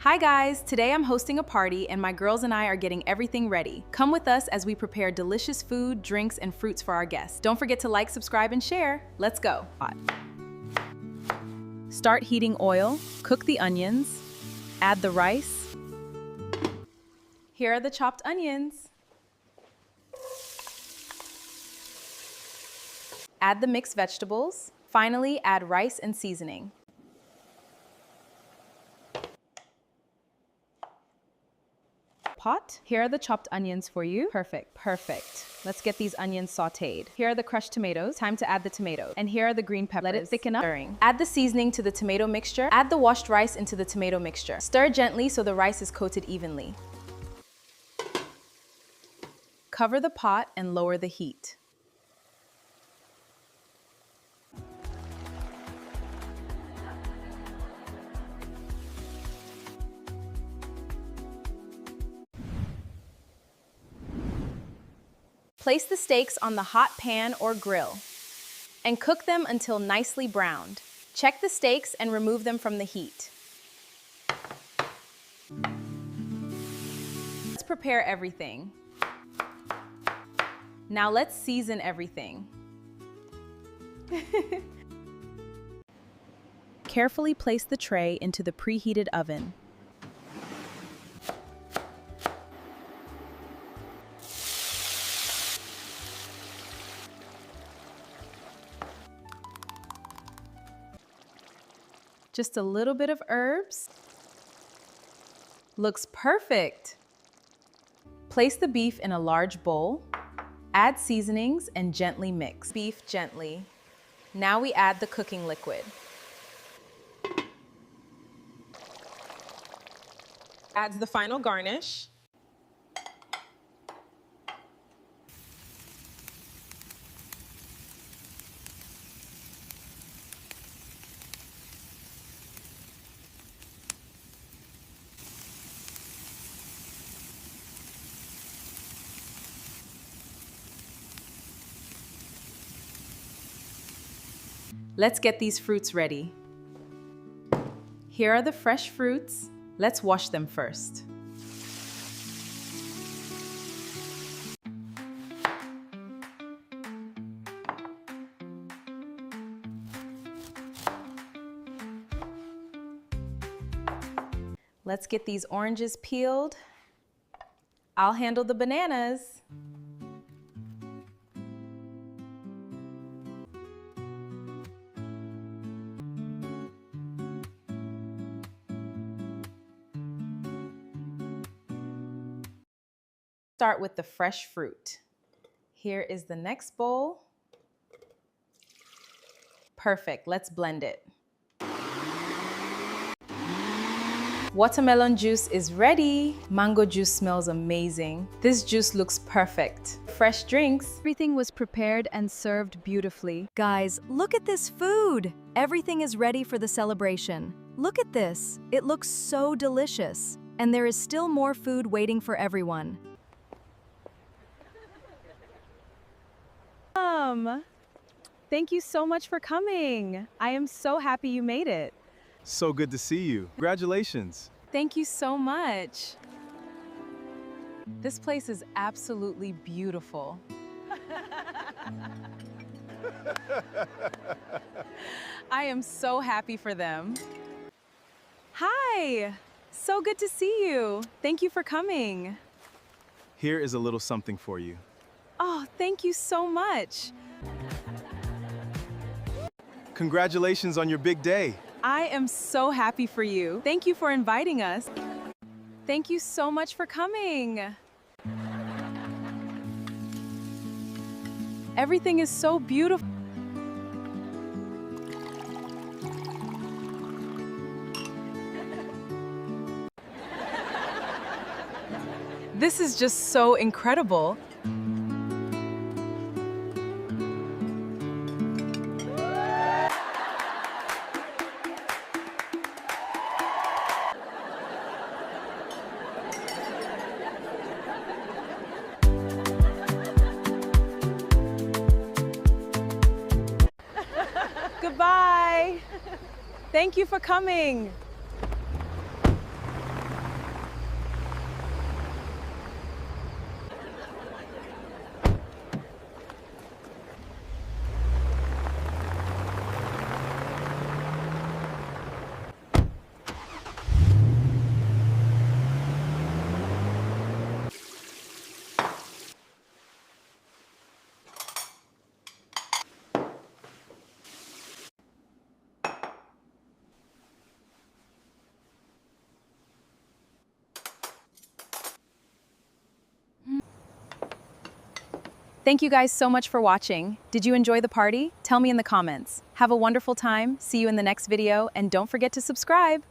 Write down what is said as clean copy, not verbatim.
Hi guys, today I'm hosting a party and my girls and I are getting everything ready. Come with us as we prepare delicious food, drinks, and fruits for our guests. Don't forget to like, subscribe, and share. Let's go. Start heating oil, cook the onions, add the rice. Here are the chopped onions. Add the mixed vegetables. Finally, add rice and seasoning. Pot. Here are the chopped onions for you. Perfect. Let's get these onions sauteed. Here are the crushed tomatoes. Time to add the tomatoes. And here are the green peppers. Let it thicken up. Stirring. Add the seasoning to the tomato mixture. Add the washed rice into the tomato mixture. Stir gently so the rice is coated evenly. Cover the pot and lower the heat. Place the steaks on the hot pan or grill and cook them until nicely browned. Check the steaks and remove them from the heat. Let's prepare everything. Now let's season everything. Carefully place the tray into the preheated oven. Just a little bit of herbs. Looks perfect. Place the beef in a large bowl. Add seasonings and gently mix. Beef gently. Now we add the cooking liquid. Adds the final garnish. Let's get these fruits ready. Here are the fresh fruits. Let's wash them first. Let's get these oranges peeled. I'll handle the bananas. Start with the fresh fruit. Here is the next bowl. Perfect, let's blend it. Watermelon juice is ready. Mango juice smells amazing. This juice looks perfect. Fresh drinks. Everything was prepared and served beautifully. Guys, look at this food! Everything is ready for the celebration. Look at this. It looks so delicious. And there is still more food waiting for everyone. Thank you so much for coming. I am so happy you made it. So good to see you. Congratulations. Thank you so much. This place is absolutely beautiful. I am so happy for them. Hi, so good to see you. Thank you for coming. Here is a little something for you. Oh, thank you so much. Congratulations on your big day. I am so happy for you. Thank you for inviting us. Thank you so much for coming. Everything is so beautiful. This is just so incredible. Goodbye. Thank you for coming. Thank you guys so much for watching. Did you enjoy the party? Tell me in the comments. Have a wonderful time, see you in the next video, and don't forget to subscribe.